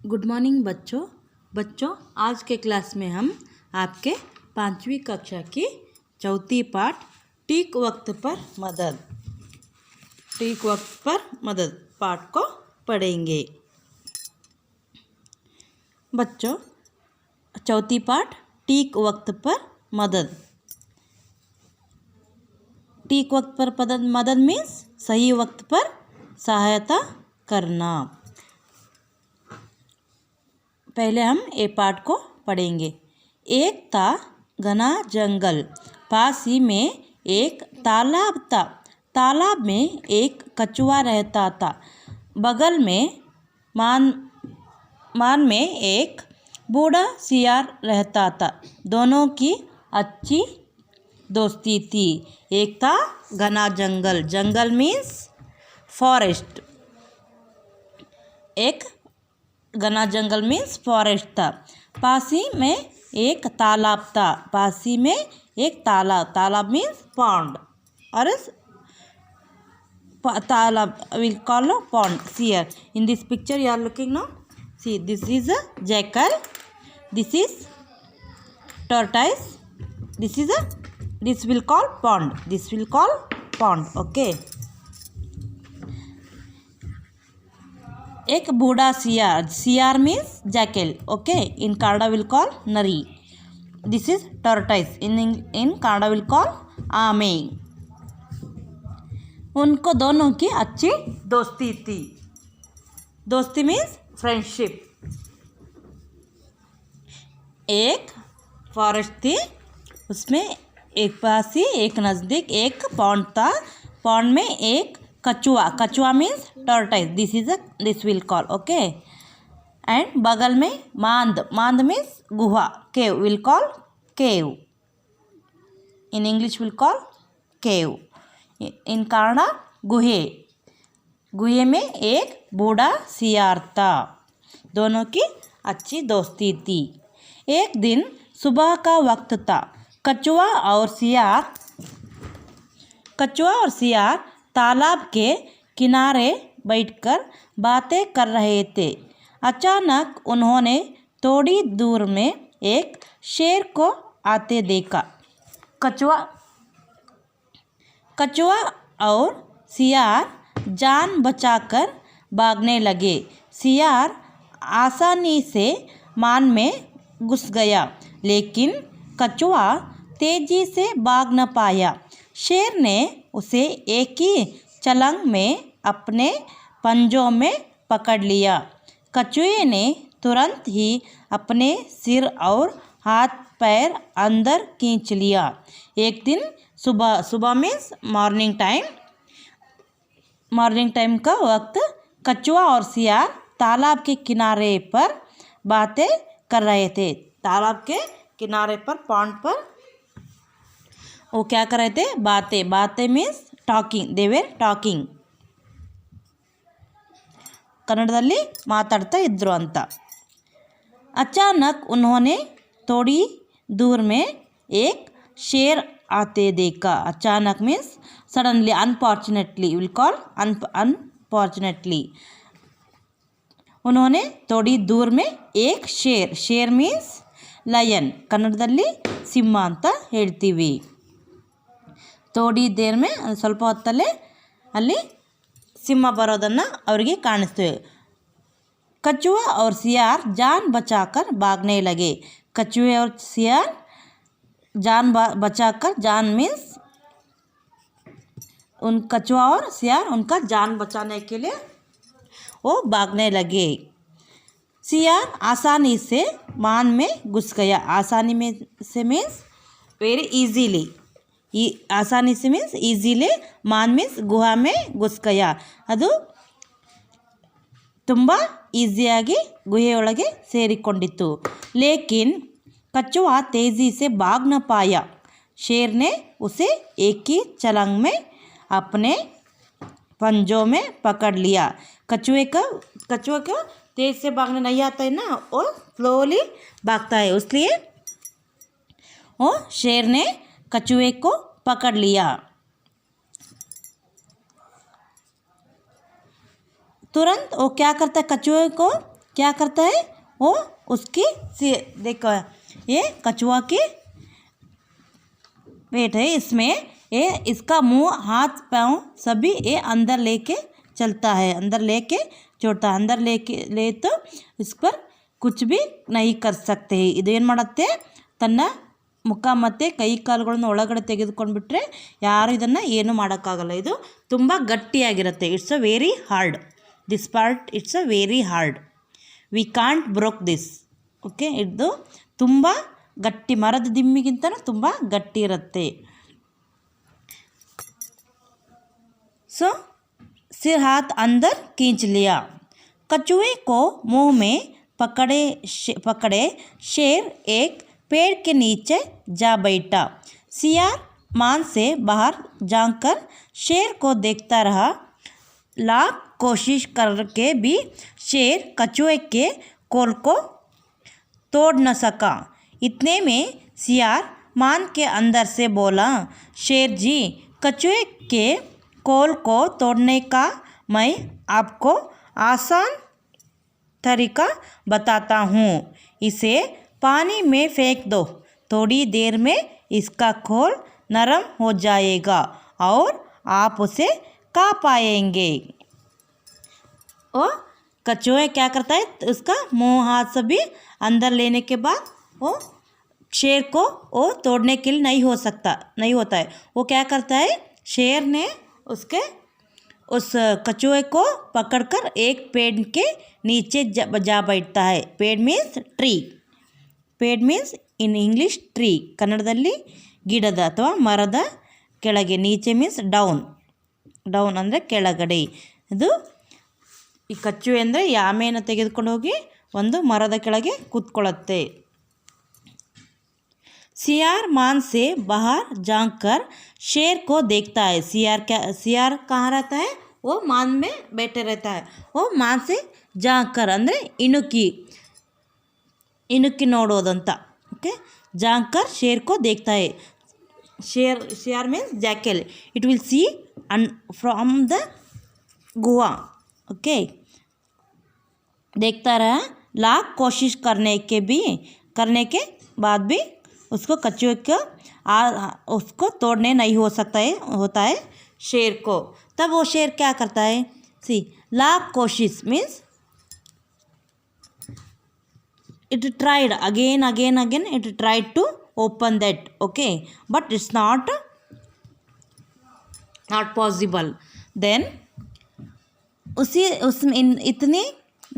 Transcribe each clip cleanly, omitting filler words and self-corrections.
Good morning बच्चों आज के क्लास में हम आपके 5वीं कक्षा की चौथी पाठ ठीक वक्त पर मदद पाठ को पढ़ेंगे। बच्चों, चौथी पाठ ठीक वक्त पर मदद। ठीक वक्त पर मदद मीन्स सही वक्त पर सहायता करना। पहले हम ये पाठ को पढ़ेंगे। एक था घना जंगल, पास ही में एक तालाब था। तालाब में एक कछुआ रहता था। बगल में मान में एक बूढ़ा सियार रहता था। दोनों की अच्छी दोस्ती थी। एक था घना जंगल, जंगल मीन्स फॉरेस्ट। एक घना जंगल मीन्स फॉरेस्ट था। पास ही में एक तालाब था। पास ही में एक तालाब मीन्स पॉन्ड और तालाब will call pond. See here in this picture you are looking now. See, this is a jackal, this is tortoise, this will call pond. Okay. एक बूढ़ा सियार means jackal. Okay, in Kannada will call nari. This is tortoise, in Kannada will call aame. उनको दोनों की अच्छी दोस्ती थी। दोस्ती मीन्स फ्रेंडशिप। एक फॉरेस्ट थी, उसमें एक पास ही एक नज़दीक एक पॉन्ड था। पॉन्ड में एक कछुआ means tortoise, this will call okay. And बगल में मांद मीन्स गुहा, cave will call cave. In English will call cave, in Kannada guhe में एक बूढ़ा सियार था। दोनों की अच्छी दोस्ती थी। एक दिन सुबह का वक्त था। कछुआ और सियार तालाब के किनारे बैठकर बातें कर रहे थे। अचानक उन्होंने थोड़ी दूर में एक शेर को आते देखा। कछुआ और सियार जान बचाकर भागने लगे। सियार आसानी से मान में घुस गया, लेकिन कछुआ तेजी से भाग न पाया। शेर ने उसे एक ही छलांग में अपने पंजों में पकड़ लिया। कछुए ने तुरंत ही अपने सिर और हाथ पैर अंदर खींच लिया। एक दिन सुबह मीन्स मॉर्निंग टाइम का वक्त, कछुआ और सियार तालाब के किनारे पर बातें कर रहे थे। तालाब के किनारे पर पॉन्ड पर वो क्या कर रहे थे? बातें means talking, they were talking. ಕನ್ನಡದಲ್ಲಿ ಮಾತಾಡ್ತಾ ಇದ್ರು ಅಂತ. ಅಚಾನಕ್ ಉನ್ಹೋನೆ ಥೋಡಿ ದೂರ್ ಮೇ ಏಕ್ ಶೇರ್ ಆತೆ ದೇಖಾ. ಅಚಾನಕ್ means suddenly, unfortunately we'll call unfortunately. ಉನ್ಹೋನೆ ಥೋಡಿ ದೂರ್ ಮೇ ಏಕ್ ಶೇರ್ ಮೀನ್ಸ್ ಲಯನ್, ಕನ್ನಡದಲ್ಲಿ ಸಿಂಹ ಅಂತ ಹೇಳ್ತೀವಿ. ಥೋಡಿ ದೇರ್ ಮೇ ಸ್ವಲ್ಪ ಹೊತ್ತಲ್ಲೇ ಅಲ್ಲಿ ಸಿಂಹ ಬರೋದನ್ನು ಅವರಿಗೆ ಕಾಣಿಸ್ತೇವೆ. कछुआ और सियार जान बचाकर भागने लगे. कछुए और सियार जान मीन्स उन कछुआ और सियार उनका जान बचाने के लिए वो भागने लगे. सियार आसानी से मान में घुस गया. आसानी में से मीन्स वेरी ईजीली. आसानी से मीन्स ಈಸಿಲಿ, ಮಾನ್ ಮೀನ್ಸ್ ಗುಹಾ ಮೇ ಘುಸ್ ಗಯಾ. ಅದು ತುಂಬ ಈಸಿಯಾಗಿ ಗುಹೆಯೊಳಗೆ ಸೇರಿಕೊಂಡಿತ್ತು. ಲೇಕಿನ್ कछुआ तेजी से भाग न पाया. शेर ने उसे एक ही छलांग में अपने पंजों में पकड़ लिया. कछुए को तेज से भागने नहीं आता है ना, वो स्लोली भागता है, इसलिए वो शेर ने कछुए को पकड़ लिया. तुरंत वो क्या करता है? कछुए को क्या करता है, वो उसकी देखो ये कछुआ की पेट है, इसमें ये इसका मुंह हाथ पाँव सभी ये अंदर लेके चलता है, अंदर लेके छोड़ता है, अंदर लेके ले तो इस पर कुछ भी नहीं कर सकते. ಇದು ಏನು ಮಾಡುತ್ತೆ, ತನ್ನ ಮುಖ ಮತ್ತು ಕೈ ಕಾಲುಗಳನ್ನು ಒಳಗಡೆ ತೆಗೆದುಕೊಂಡ್ಬಿಟ್ರೆ ಯಾರು ಇದನ್ನು ಏನು ಮಾಡೋಕ್ಕಾಗಲ್ಲ. ಇದು ತುಂಬ ಗಟ್ಟಿಯಾಗಿರುತ್ತೆ. It's a very hard, this part it's a very hard, we can't broke this. Okay, ಇದು ತುಂಬ ಗಟ್ಟಿ, ಮರದ ದಿಮ್ಮಿಗಿಂತ ತುಂಬ ಗಟ್ಟಿ ಇರುತ್ತೆ. सो सिर हाथ अंदर खींच लिया. कछुए को मुंह में पकड़े शेर एक पेड़ के नीचे जा बैठा. सियार मान से बाहर जाकर शेर को देखता रहा. लाख कोशिश करके भी शेर कछुए के कोल को तोड़ न सका. इतने में सियार मान के अंदर से बोला, शेर जी, कछुए के कोल को तोड़ने का मैं आपको आसान तरीका बताता हूँ. इसे पानी में फेंक दो, थोड़ी देर में इसका खोल नरम हो जाएगा और आप उसे खा पाएंगे. और कछुआ क्या करता है, उसका मुंह हाथ सभी अंदर लेने के बाद वो शेर को वो तोड़ने के लिए नहीं होता है. वो क्या करता है, शेर ने उसके उस कछुए को पकड़कर एक पेड़ के नीचे जा बैठता है. पेड़ मीन्स ट्री, पेड़ मीನ್ಸ್ ಇನ್ ಇಂಗ್ಲೀಷ್ ಟ್ರೀ, ಕನ್ನಡದಲ್ಲಿ ಗಿಡದ ಅಥವಾ ಮರದ ಕೆಳಗೆ. ನೀಚೆ ಮೀನ್ಸ್ ಡೌನ್, ಡೌನ್ ಅಂದರೆ ಕೆಳಗಡೆ. ಇದು ಈ ಕಚ್ಚುವೆ ಅಂದರೆ ಈ ಆಮೆಯನ್ನು ತೆಗೆದುಕೊಂಡು ಹೋಗಿ ಒಂದು ಮರದ ಕೆಳಗೆ ಕೂತ್ಕೊಳ್ಳುತ್ತೆ. सियार मान से बाहर जाकर शेर को देखता है. सियार कहाँ रहता है, वो मान में बैठे रहता है. वो मान से जाकर ಅಂದರೆ ಇಣುಕಿ ನೋಡೋದಂತ. ಓಕೆ, ಜಾಂಕರ್ ಶೇರ್ ಕೋ ದೇಖ್ತಾ ಹೈ. शेर means jackal. It will see from the Guha. Okay, देखता रहा. लाख कोशिश करने के बाद भी उसको कछुए को उसको तोड़ने नहीं होता है शेर को. तब वो शेर क्या करता है, सी लाख कोशिश means it tried again it tried to open that. Okay, but it's not possible. Then इतनी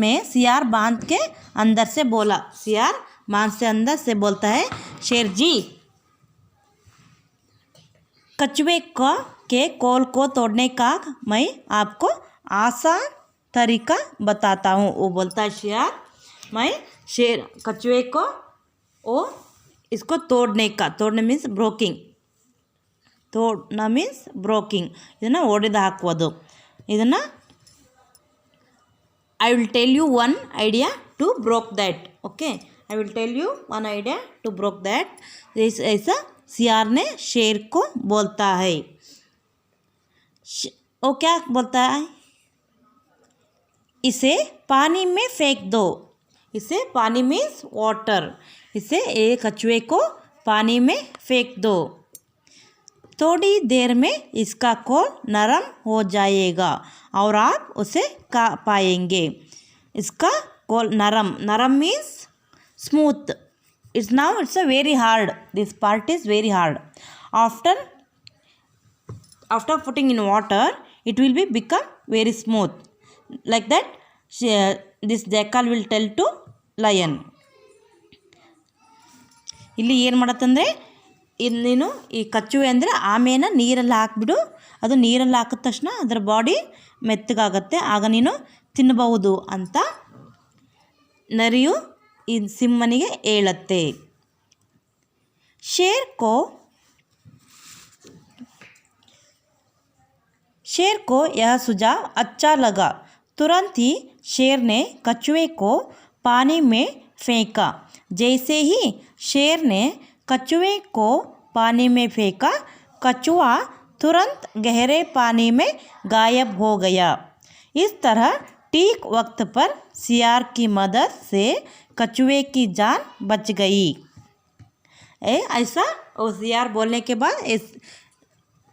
में सियार बांध के अंदर से बोला, सियार मान से अंदर से बोलता है, शेर जी, कछुए के कोल को तोड़ने का मैं आपको आसान तरीका बताता हूँ. वो बोलता है शेर, मैं शेर कछुए को वो इसको तोड़ने मीन्स ಬ್ರೋಕಿಂಗ್, ತೋಡ್ನ ಮೀನ್ಸ್ ಬ್ರೋಕಿಂಗ್, ಇದನ್ನು ಒಡೆದು ಹಾಕುವುದು. ಇದನ್ನು I will tell you one idea to broke that. Okay, I will tell you one idea to broke that. ऐसा सियार ने शेर को बोलता है. वो क्या बोलता है, इसे पानी में फेंक दो. इसे पानी मीन्स वाटर. इसे एक कछुए को पानी में फेंक दो, थोड़ी देर में इसका खोल नरम हो जाएगा और आप उसे खा पाएंगे. इसका खोल नरम means smooth. it's a very hard, this part is very hard. After putting in water it will become very smooth. Like that this jackal will tell to lion. ಇಲ್ಲಿ ಏನು ಮಾಡತ್ತಂದರೆ, ಇನ್ನೇನು ಈ ಕಚ್ಚುವೆ ಅಂದರೆ ಆಮೇನ ನೀರಲ್ಲಿ ಹಾಕಿಬಿಡು, ಅದು ನೀರಲ್ಲಿ ಹಾಕಿದ ತಕ್ಷಣ ಅದರ ಬಾಡಿ ಮೆತ್ತಗಾಗತ್ತೆ, ಆಗ ನೀನು ತಿನ್ನಬಹುದು ಅಂತ ನರಿಯು ಈ ಸಿಂಹನಿಗೆ ಹೇಳುತ್ತೆ. शेर को यह सुझाव अच्छा लगा. तुरंत ही शेर ने कछुए को पानी में फेंका. जैसे ही शेर ने कछुए को पानी में फेंका, कछुआ तुरंत गहरे पानी में गायब हो गया. इस तरह ठीक वक्त पर सियार की मदद से कछुए की जान बच गई। ऐसा और सियार बोलने के बाद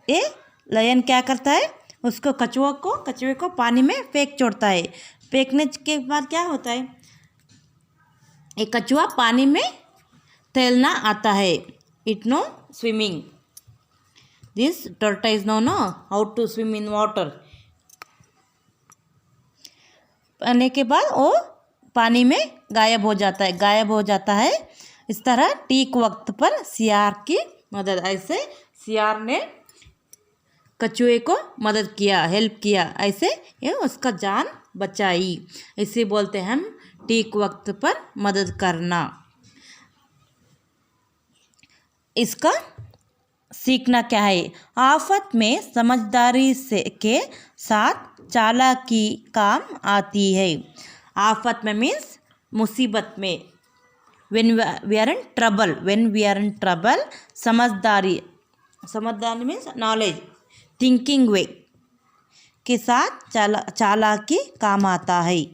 ये लायन क्या करता है, उसको कछुए को पानी में फेंक छोड़ता है। फेंकने के बाद क्या होता है, एक कछुआ पानी में तैरना आता है। It know swimming, this turtle know how to swim in water. आने के बाद वो पानी में गायब हो जाता है। इस तरह ठीक वक्त पर सियार की मदद, ऐसे सियार ने कछुए को मदद किया, हेल्प किया, ऐसे ये उसका जान बचाई। इसे बोलते हैं हम ठीक वक्त पर मदद करना। इसका सीखना क्या है, आफत में समझदारी के साथ चालाकी काम आती है। आफत में मीन्स मुसीबत में, when we are in trouble, समझदारी मीन्स नॉलेज, थिंकिंग वे के साथ चालाकी काम आता है।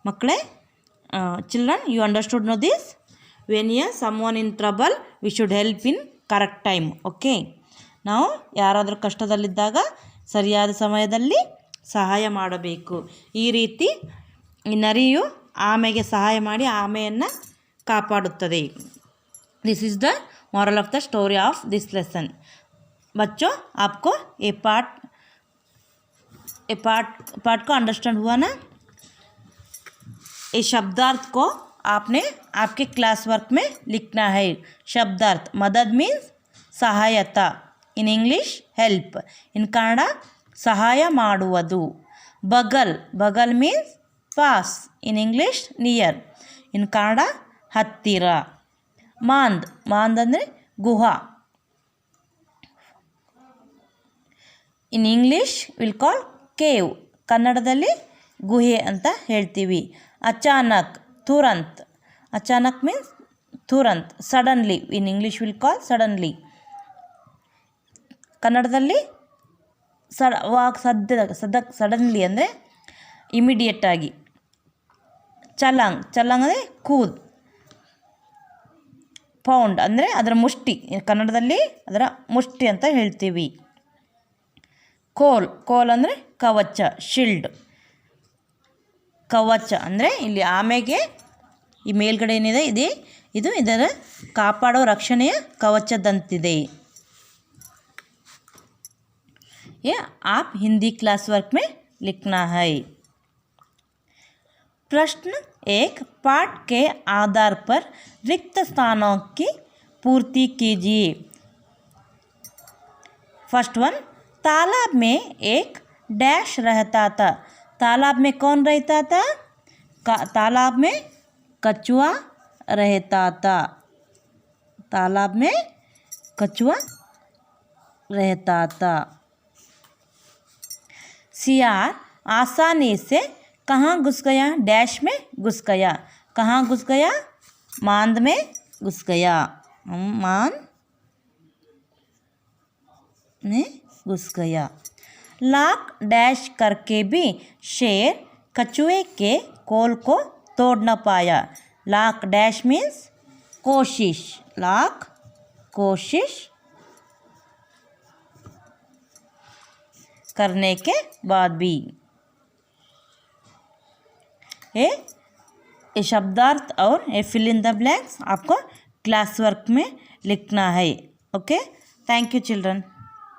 मಕ್ಕಳೇ, children, you understood know this? When someone in trouble, we should help in correct time. Okay? ನಾವು ಯಾರಾದರೂ ಕಷ್ಟದಲ್ಲಿದ್ದಾಗ ಸರಿಯಾದ ಸಮಯದಲ್ಲಿ ಸಹಾಯ ಮಾಡಬೇಕು. ಈ ರೀತಿ ಈ ನರಿಯು ಆಮೆಗೆ ಸಹಾಯ ಮಾಡಿ ಆಮೆಯನ್ನು ಕಾಪಾಡುತ್ತದೆ. This is the moral of the story of this lesson. बच्चों, आपको ये पार्ट को अंडरस्टैंड हुआ ना? ये शब्दार्थ को आपने आपके क्लास वर्क में लिखना है। शब्दार्थ, मदद मीन्स सहायता, in English help, in Kannada सहाय ಮಾಡುವುದು। बगल मीन्स पास, in English near, in Kannada ಹತ್ತಿರ। ಮಾಂದ್ ಅಂದರೆ ಗುಹಾ, in English we'll call cave, ಕನ್ನಡದಲ್ಲಿ ಗುಹೆ ಅಂತ ಹೇಳ್ತೀವಿ। ಅಚಾನಕ್, ಅಚಾನಕ್ ಮೀನ್ಸ್ ತುರಂತ್, suddenly, in English we'll call suddenly, ಕನ್ನಡದಲ್ಲಿ ಸಡನ್ಲಿ ಅಂದರೆ ಇಮಿಡಿಯೇಟ್ ಆಗಿ। ಚಲಾಂಗ್ ಅಂದರೆ ಕೂದ್, ಪೌಂಡ್ ಅಂದರೆ ಅದರ ಮುಷ್ಟಿ, ಕನ್ನಡದಲ್ಲಿ ಅದರ ಮುಷ್ಟಿ ಅಂತ ಹೇಳ್ತೀವಿ। ಕೋಲ್ ಅಂದರೆ ಕವಚ, ಶಿಲ್ಡ್, ಕವಚ ಅಂದರೆ ಇಲ್ಲಿ ಆಮೆಗೆ ಈ ಮೇಲ್ಗಡೆ ಏನಿದೆ ಇದು ಇದರ ಕಾಪಾಡೋ ರಕ್ಷಣೆಯ ಕವಚದಂತಿದೆ। ये आप हिंदी क्लास वर्क में लिखना है। प्रश्न 1, पाठ के आधार पर रिक्त स्थानों की पूर्ति कीजिए। फर्स्ट वन, तालाब में एक डैश रहता था। तालाब में कौन रहता था? तालाब में कछुआ रहता था। तालाब में कछुआ रहता था। सियार आसानी से कहाँ घुस गया? डैश में घुस गया। कहाँ घुस गया? मांद में घुस गया। मांद में घुस गया। लाख डैश करके भी शेर कछुए के कोल को तोड़ न पाया। लाख डैश मीन्स कोशिश, लाख कोशिश करने के बाद भी। ये शब्दार्थ और ये फिल इन द ब्लैंक्स आपको क्लास वर्क में लिखना है। Okay, thank you children.